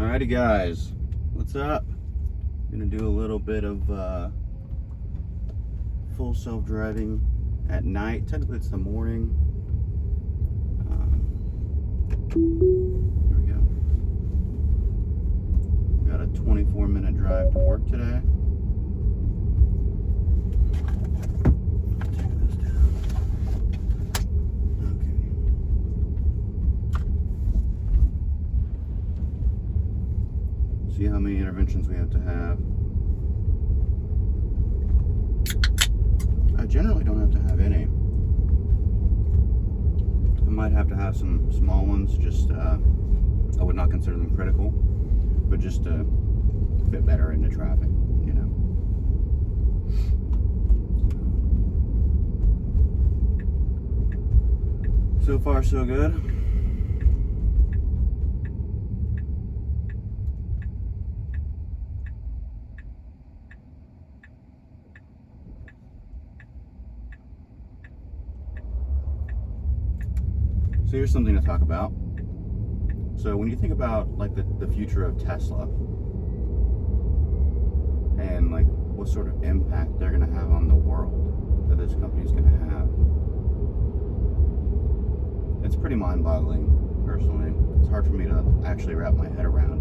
Alrighty guys, what's up? Gonna do a little bit of full self-driving at night. Technically it's the morning. Here we go. Got a 24-minute drive to work today. Take this down. Okay. See how many interventions we have to have. I generally don't have to have any. I might have to have some small ones, just I would not consider them critical, but just to fit better into traffic, you know. So far so good. So here's something to talk about. So when you think about like the future of Tesla and like what sort of impact they're going to have on the world that this company is going to have, it's pretty mind-boggling personally. It's hard for me to actually wrap my head around,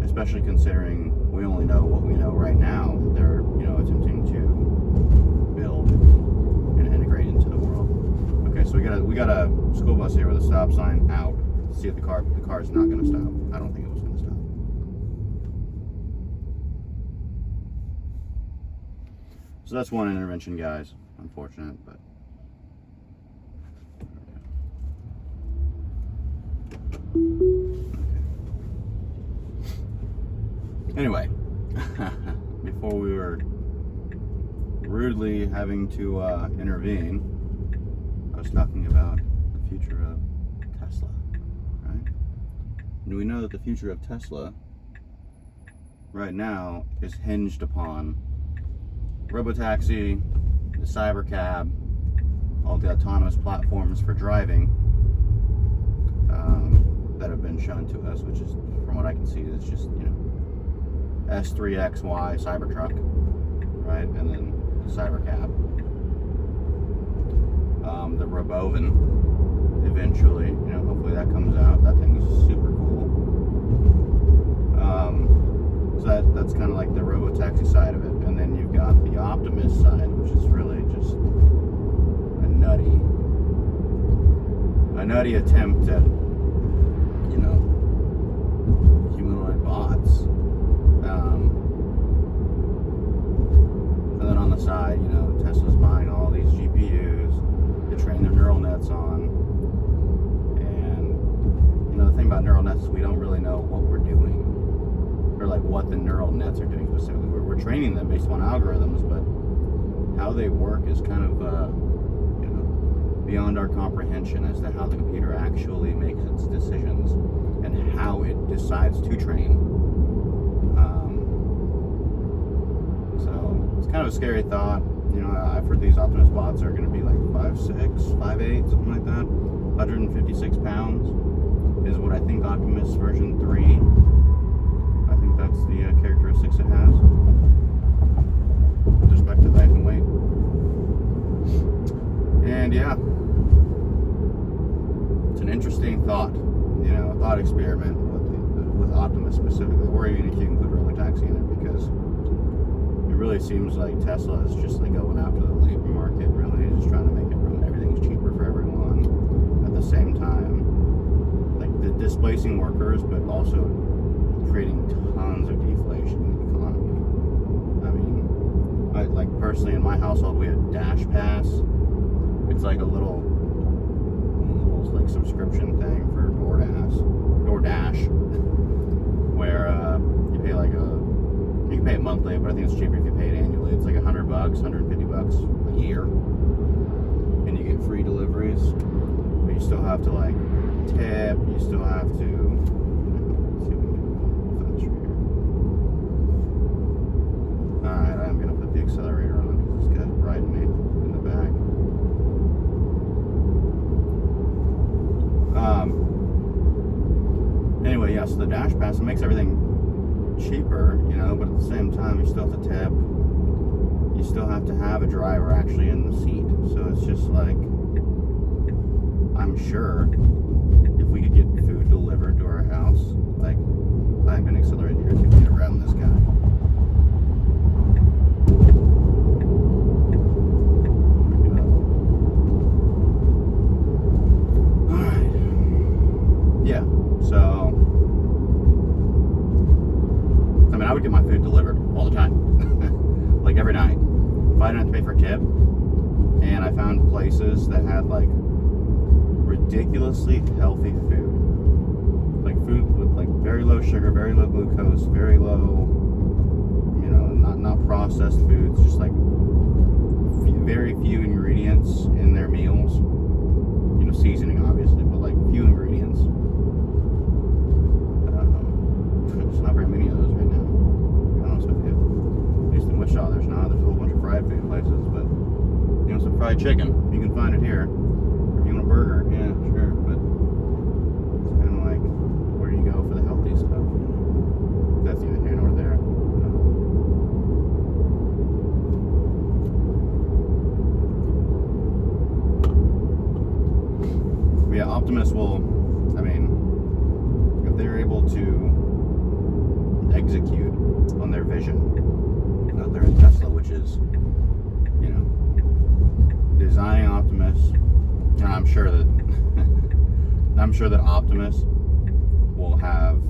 especially considering we only know what we know right now. They're, you know, attempting to build and integrate into the world. Okay, so we got a school bus here with a stop sign out. See if the car is not going to stop. I don't think it was going to stop. So that's one intervention, guys. Unfortunate, but okay. Anyway, before we were rudely having to intervene, I was talking about the future of Tesla, right? And we know that the future of Tesla right now is hinged upon Robotaxi, the Cybercab, all the autonomous platforms for driving that have been shown to us, which is, from what I can see, is just, you know, S3XY Cybertruck, right? And then the Cybercab. The Robovan, eventually, you know, hopefully that comes out. That thing is super cool. So that's kind of like the Robotaxi side of it, and then you've got the Optimus side, which is really just a nutty attempt at, you know, humanoid bots. And then on the side, you know, Tesla's buying all these GPUs to train their neural nets on. And, you know, the thing about neural nets is we don't really know what we're doing, or like what the neural nets are doing specifically. We're training them based on algorithms, but how they work is kind of, you know, beyond our comprehension as to how the computer actually makes its decisions and how it decides to train. So it's kind of a scary thought. You know, I've heard these Optimus bots are going to be like 5'6", 5'8", something like that. 156 pounds is what I think Optimus version 3. I think that's the characteristics it has with respect to height and weight. And yeah, it's an interesting thought. You know, a thought experiment with Optimus specifically, or even if you can put Robotaxi in it, because it really seems like Tesla is just like going after the labor market, really. It's just trying to make everything's cheaper for everyone. At the same time, like displacing workers, but also creating tons of deflation in the economy. I mean, like personally in my household, we have Dash Pass. It's like a little like subscription thing for DoorDash, where you pay like you can pay it monthly, but I think it's cheaper if you pay it annually. It's like $100, $150 a year, and you get free deliveries. But you still have to like tip. You still have to. Let's see if we can get faster here. All right, I'm gonna put the accelerator on because this guy's riding me in the back. Anyway, yeah. yeah, so the Dash Pass, it makes everything cheaper, you know, but at the same time, you still have to tip. You still have to have a driver actually in the seat. So it's just like, I'm sure if we could get food delivered to our house, like, I'm going to accelerate here to get around this guy. So, I mean, I would get my food delivered all the time, like every night. If I didn't have to pay for a tip, and I found places that had like ridiculously healthy food, like food with like very low sugar, very low glucose, very low, you know, not processed foods, just like very few ingredients in their meals. You know, seasoning obviously, but like few ingredients. There's not very many of those right now, to be honest with you. At least in Wichita there's not. There's a whole bunch of fried food places, but you know, some fried chicken, you can find it here. If you want a burger, yeah, sure, but it's kind of like, where do you go for the healthy stuff? That's neither here nor there. But yeah, Optimus will, I mean, if they're able to execute on their vision out there in Tesla, which is, you know, designing Optimus, and I'm sure that Optimus will have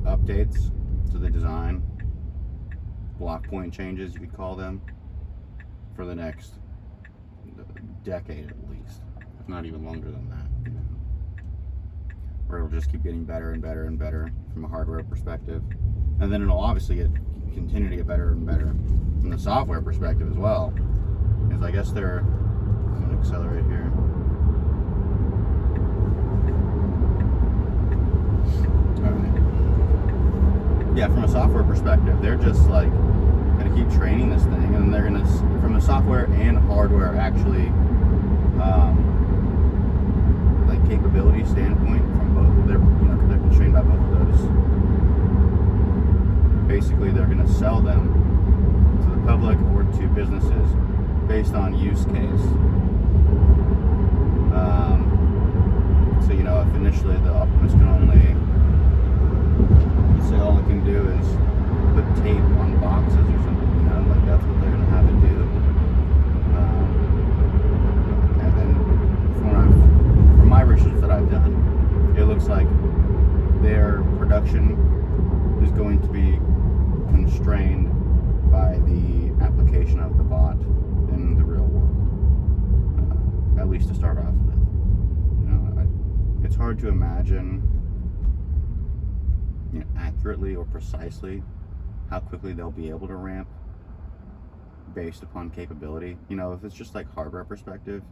updates to the design, block point changes you could call them, for the next decade at least, if not even longer than that, you know. Where it'll just keep getting better and better and better from a hardware perspective, and then it'll obviously continue to get better and better from the software perspective as well. Because I guess I'm going to accelerate here. All right. Yeah, from a software perspective, they're just like going to keep training this thing, and they're going to, from a software and hardware actually, like capability standpoint, from both, they're constrained by both of those. Basically, they're going to sell them to the public or to businesses based on use case. So, you know, if initially the Optimus can only, say all it can do is put tape on boxes or something, you know, like that's what they're going to have to do. And then from my research that I've done, it looks like their production is going to be constrained by the application of the bot in the real world, at least to start off with. You know, it's hard to imagine, you know, accurately or precisely how quickly they'll be able to ramp based upon capability. You know, if it's just like hardware perspective,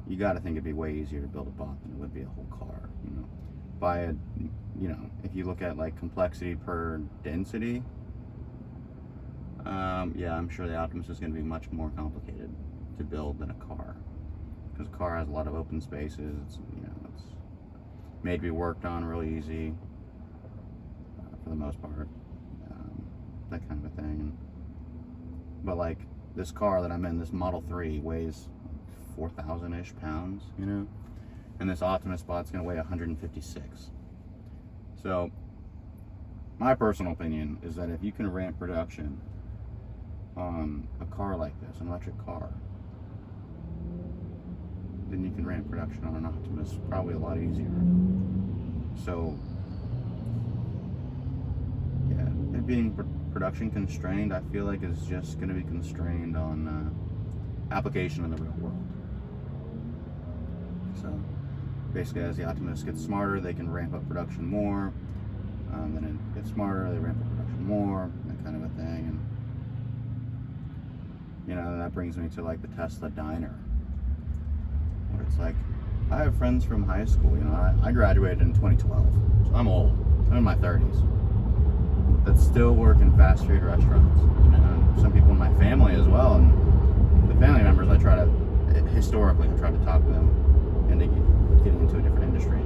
you got to think it'd be way easier to build a bot than it would be a whole car. You know, you know, if you look at like complexity per density, yeah, I'm sure the Optimus is going to be much more complicated to build than a car, because a car has a lot of open spaces. It's, you know, it's made to be worked on really easy for the most part, that kind of a thing. But like this car that I'm in, this Model 3, weighs 4,000-ish pounds, you know, and this Optimus bot's going to weigh 156. So my personal opinion is that if you can ramp production on a car like this, an electric car, then you can ramp production on an Optimus probably a lot easier. So yeah, it being production constrained, I feel like is just going to be constrained on application in the real world. So basically, as the Optimus gets smarter, they can ramp up production more. Then it gets smarter, they ramp up production more, that kind of a thing. And you know, that brings me to like the Tesla diner, where it's like, I have friends from high school. You know, I graduated in 2012, so I'm old. I'm in my 30s. That still work in fast food restaurants. You know, some people in my family as well, and the family members I try to talk them into getting into a different industry.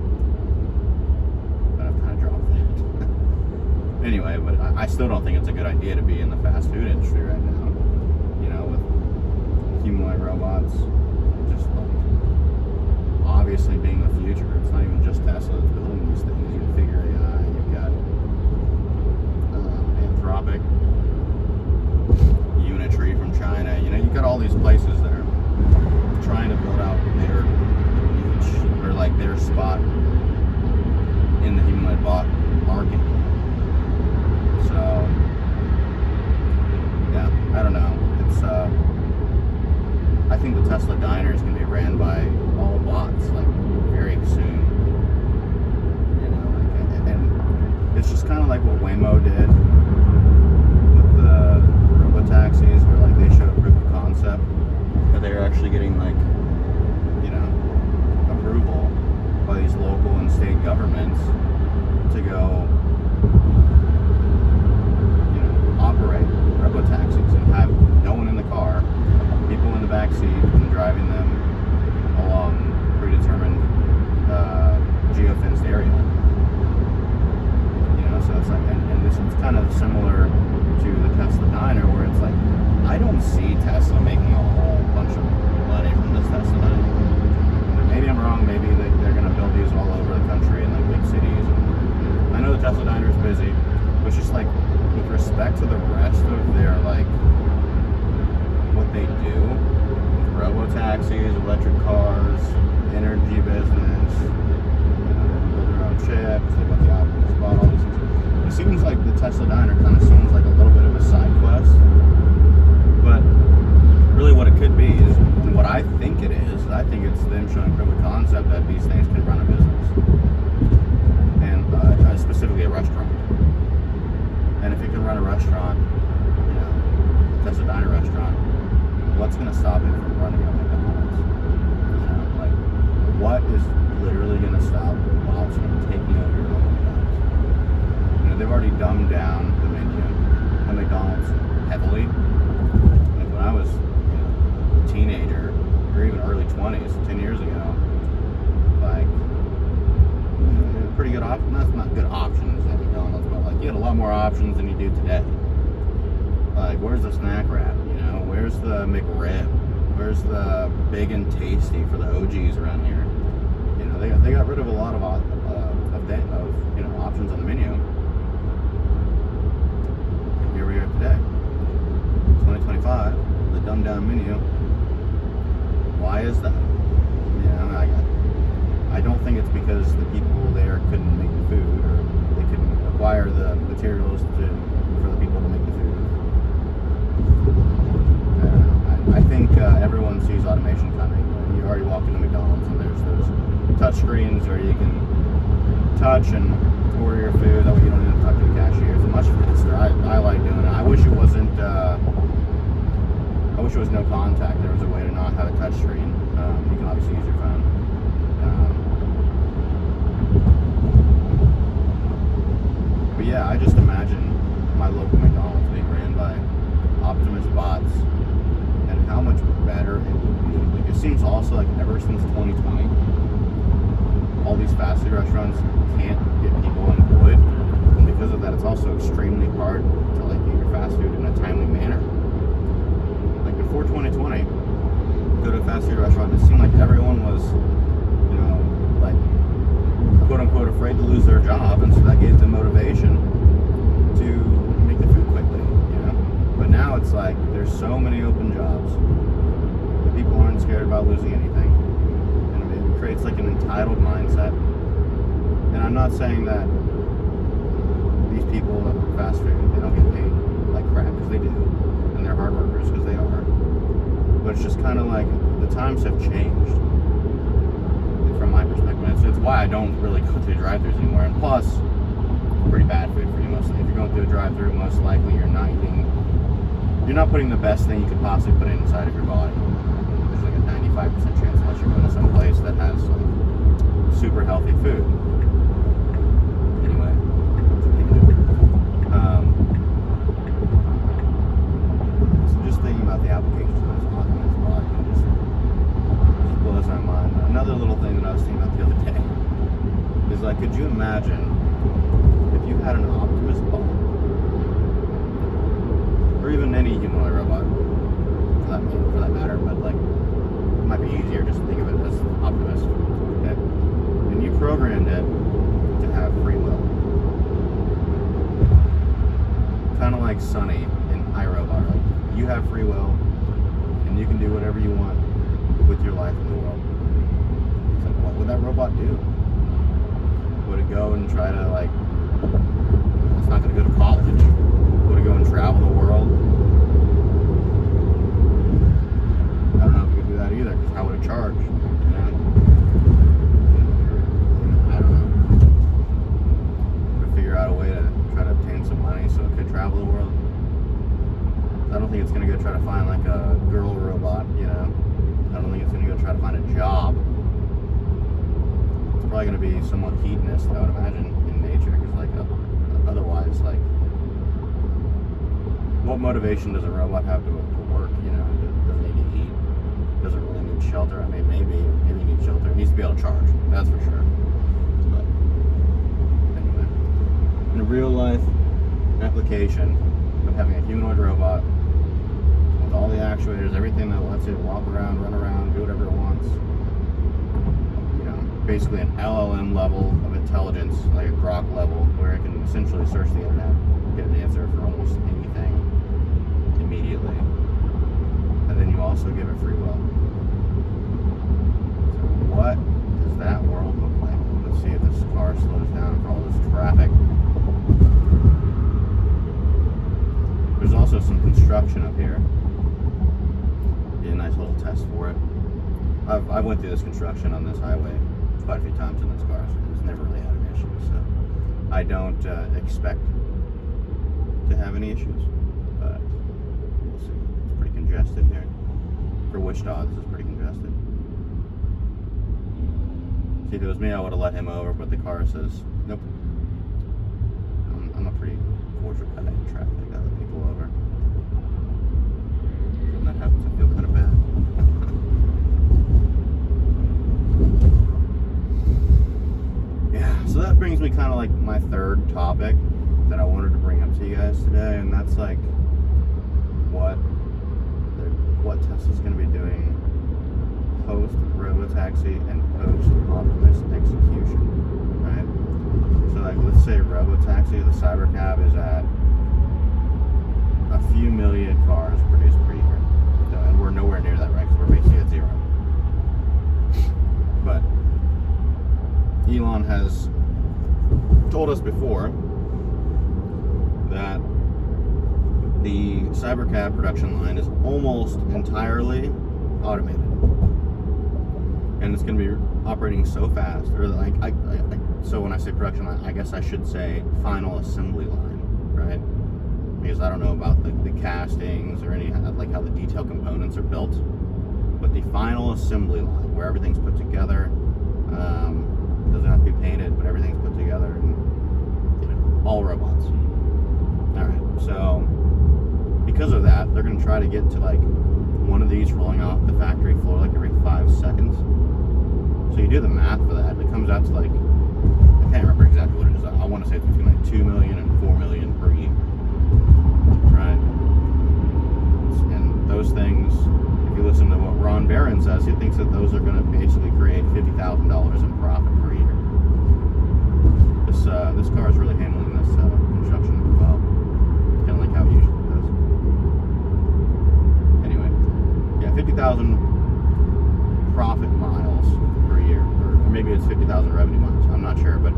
But I've kind of dropped Anyway, but I still don't think it's a good idea to be in the fast food industry right now. You know, with humanoid robots, just like obviously being the future. It's not even just Tesla that's building these things. You have Figure AI, you've got Anthropic, Unitree from China. You know, you've got all these places that are trying to build out their niche or like their spot in the humanoid bot market. So, yeah, I don't know. It's, I think the Tesla diner is going to be ran by all bots, like, very soon. You know, like, and it's just kind of like what Waymo did with the Robotaxis, where, like, they showed a proof of concept, that they were actually getting, like, you know, approval by these local and state governments to go operate robotaxis and have no one in the car, people in the back seat, and driving them along predetermined geofenced area. You know, so it's like, and this is kind of similar to the Tesla diner, where it's like, I don't see Tesla making a whole bunch of money from this Tesla diner. Maybe I'm wrong. Maybe they're going to build these all over the country in like big cities. And I know the Tesla diner is busy, but it's just like, with respect to the rest of their, like, what they do, with robotaxis, electric cars, energy business, you know, they build their own chips, they got the Optimus bot, all these things. It seems like the Tesla diner kind of seems like a little bit of a side quest, but really what it could be is, and what I think it is, I think it's them showing proof of concept that these things can run a business, and specifically a restaurant. And if it can run a restaurant, you know, a Tesla diner restaurant, what's going to stop it from running a McDonald's? You know, like, what is literally going to stop Bob's from taking over your local McDonald's? You know, they've already dumbed down the menu at McDonald's heavily. Like, when I was, you know, a teenager, or even early 20s, 10 years ago, like, you know, pretty good options. That's not good options at McDonald's, but like, you had a lot more options than you do today. Like, where's the snack wrap? You know, where's the McRib? Where's the big and tasty for the OGs around here? You know, they got rid of a lot of you know, options on the menu. And here we are today, 2025, the dumbed down menu. Why is that? You know, I don't think it's because the people there couldn't make the food, or they couldn't acquire the materials for the people to make the food. I think everyone sees automation coming. You already walk into McDonald's and there's those touch screens where you can touch and order your food. That way you don't need to talk to the cashier. It's much faster. I like doing it. I wish it wasn't. I wish it was no contact. There was a way to not have a touch screen. You can obviously use your phone. But yeah, I just imagine my local McDonald's being ran by Optimus bots, and how much better it would be. Like, it seems also like ever since 2020, all these fast food restaurants can't get people employed, and because of that, it's also extremely hard to like get your fast food in a timely manner. Like before 2020, go to a fast food restaurant, it seemed like everyone was, you know, like, quote unquote afraid to lose their job, and so that gave them motivation to make the food quickly, you know. But now it's like there's so many open jobs that people aren't scared about losing anything, and it creates like an entitled mindset. And I'm not saying that these people that work fast food, they don't get paid like crap, because they do, and they're hard workers because they are. But it's just kind of like the times have changed. From my perspective, it's why I don't really go through drive-thrus anymore. And plus, pretty bad food for you mostly. If you're going through a drive-thru, most likely you're not putting the best thing you could possibly put inside of your body. There's like a 95% chance, unless you're going to some place that has like super healthy food. Anyway, so just thinking about the applications of this Optimus bot just blows my mind. Another little thing that I was thinking about the other day is like, could you imagine if you had an Optimus bot or even any humanoid robot, for that matter. But like, it might be easier just to think of it as Optimus. Okay, and you programmed it to have free will, kind of like Sonny in iRobot. Right? You have free will, and you can do whatever you want with your life in the world. It's like, what would that robot do? Would it go and try to, like, it's not going to go to college? Would it go and travel the world? I don't know if it could do that either, because how would it charge? You know? I don't know. Could figure out a way to try to obtain some money so it could travel the world. I don't think it's going to go try to find, like, a girl robot, you know? I don't think it's going to go try to find a job. It's probably going to be somewhat hedonist, I would imagine, in nature, because, like, otherwise, like, what motivation does a robot have to work, you know? Does it need to eat? Does it really need shelter? I mean, maybe it needs shelter. It needs to be able to charge, that's for sure. But, anyway, in a real-life application of having a humanoid robot with all the actuators, everything that lets it walk around, run around, do whatever it wants, you know, basically an LLM level of intelligence, like a Grok level, where it can essentially search the internet, get an answer for almost anything immediately, and then you also give it free will. So what does that world look like? Let's see if this car slows down for all this traffic. There's also some construction up here. Be a nice little test for it. I've went through this construction on this highway quite a few times in this car, so it's never really had an issue. So I don't expect to have any issues, but we'll see. It's pretty congested here. For Wichita, this is pretty congested. See, if it was me, I would have let him over, but the car says, nope. I'm a pretty cordial guy in traffic. I let people over. When that happens, I feel kind of bad. Yeah, so that brings me kind of like my third topic that I wanted to bring up to you guys today, and that's like what Tesla's going to be doing post Robotaxi and post Optimus execution, right? So like, let's say Robotaxi, the Cybercab, is at a few million cars produced per year, and we're nowhere near that, right? Because we're basically at zero. But Elon has told us before that the Cybercab production line is almost entirely automated, and it's going to be operating so fast, or like so when I say production line, I guess I should say final assembly line, right? Because I don't know about the castings or any, like, how the detailed components are built, but the final assembly line where everything's put together, doesn't have to be painted, but everything's put together, and, you know, all robots. All right, so because of that, they're going to try to get to like one of these rolling off the factory floor like every 5 seconds. So you do the math for that, it comes out to like, I can't remember exactly what it is. I want to say it's between like 2 million and 4 million per year, right? And those things, if you listen to what Ron Barron says, he thinks that those are going to basically create $50,000 in profit per year. This car is really handling this construction well, kind of like how it usually does. Anyway, yeah, 50,000 profit miles per year, or maybe it's 50,000 revenue miles. I'm not sure, but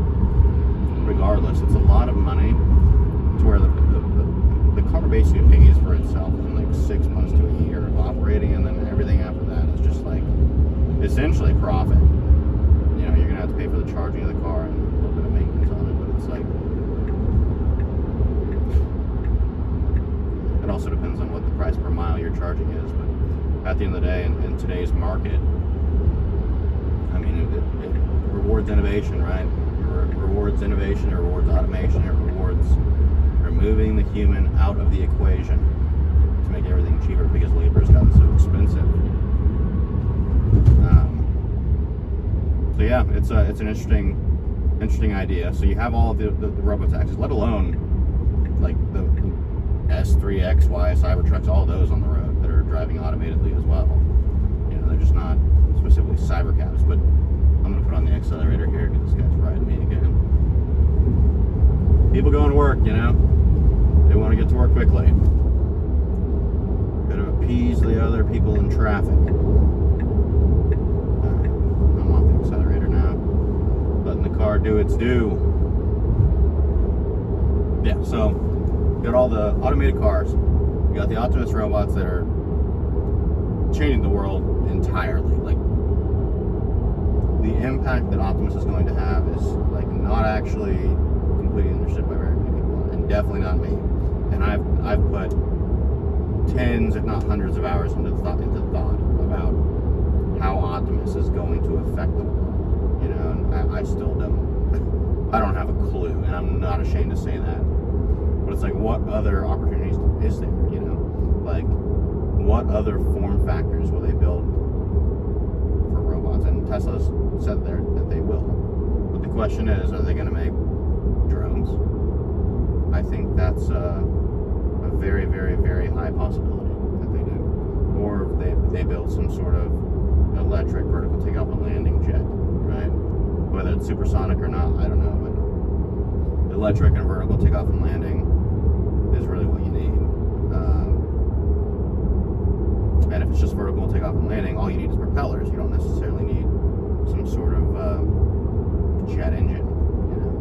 regardless, it's a lot of money to where the car basically pays for itself in like 6 months to a year of operating, and then everything after that is just like essentially profit. You know, you're gonna have to pay for the charging of the car and a little bit of maintenance on it, but it's like, it also depends on what the price per mile you're charging is. But at the end of the day, in today's market, I mean, it rewards innovation, right? It rewards innovation, it rewards automation, it rewards removing the human out of the equation to make everything cheaper, because labor's gotten so expensive. So yeah, it's an interesting idea. So you have all of the robotaxis, let alone like S3, XY, Cybertrucks, all those on the road that are driving automatedly as well. You know, they're just not specifically cybercabs. But I'm going to put on the accelerator here because this guy's riding me again. People going to work, you know. They want to get to work quickly. Got to appease the other people in traffic. I'm off the accelerator now. Letting the car do its due. Yeah, so you got all the automated cars. You got the Optimus robots that are changing the world entirely. Like, the impact that Optimus is going to have is like not actually completely understood by very many people, and definitely not me. And I've put tens, if not hundreds of hours into thought about how Optimus is going to affect the world. You know, and I still don't have a clue, and I'm not ashamed to say that. But it's like, what other opportunities is there? You know, like, what other form factors will they build for robots? And Tesla's said there that they will. But the question is, are they going to make drones? I think that's a very, very, very high possibility that they do. Or they build some sort of electric vertical takeoff and landing jet, right? Whether it's supersonic or not, I don't know. But electric and vertical takeoff and landing is really what you need. And if it's just vertical takeoff and landing, all you need is propellers. You don't necessarily need some sort of jet engine, you know.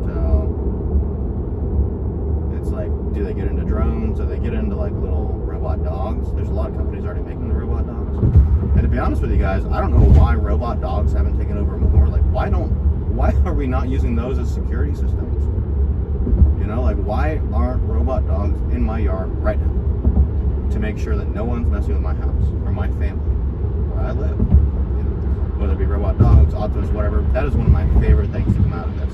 So it's like, do they get into drones? Do they get into like little robot dogs? There's a lot of companies already making the robot dogs. And to be honest with you guys, I don't know why robot dogs haven't taken over more. Like, why are we not using those as security systems? You know, like, why aren't robot dogs in my yard right now to make sure that no one's messing with my house or my family where I live? You know, whether it be robot dogs, Optimus, whatever. That is one of my favorite things to come out of this.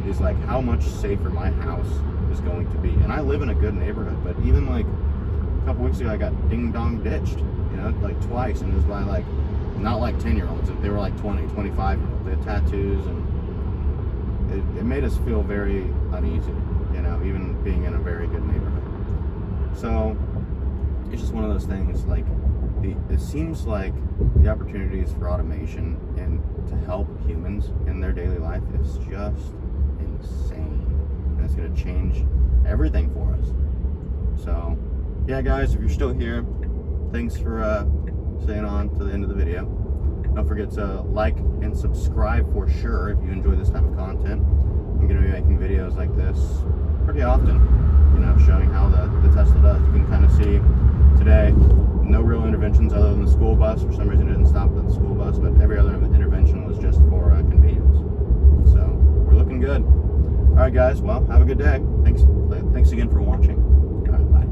Is like how much safer my house is going to be. And I live in a good neighborhood, but even like a couple weeks ago, I got ding-dong ditched, you know, like twice, and it was by like, not like 10-year-olds, they were like 20, 25-year-olds. They had tattoos, and it made us feel very uneasy, you know, even being in a very good neighborhood. So it's just one of those things, like, it seems like the opportunities for automation and to help humans in their daily life is just insane. And it's going to change everything for us. So, yeah, guys, if you're still here, thanks for staying on to the end of the video. Don't forget to like and subscribe for sure if you enjoy this type of content. I'm going to be making videos like this pretty often, you know, showing how the Tesla does. You can kind of see today, no real interventions other than the school bus. For some reason it didn't stop at the school bus, but every other intervention was just for convenience. So, we're looking good. Alright guys, well, have a good day. Thanks again for watching. Alright, bye.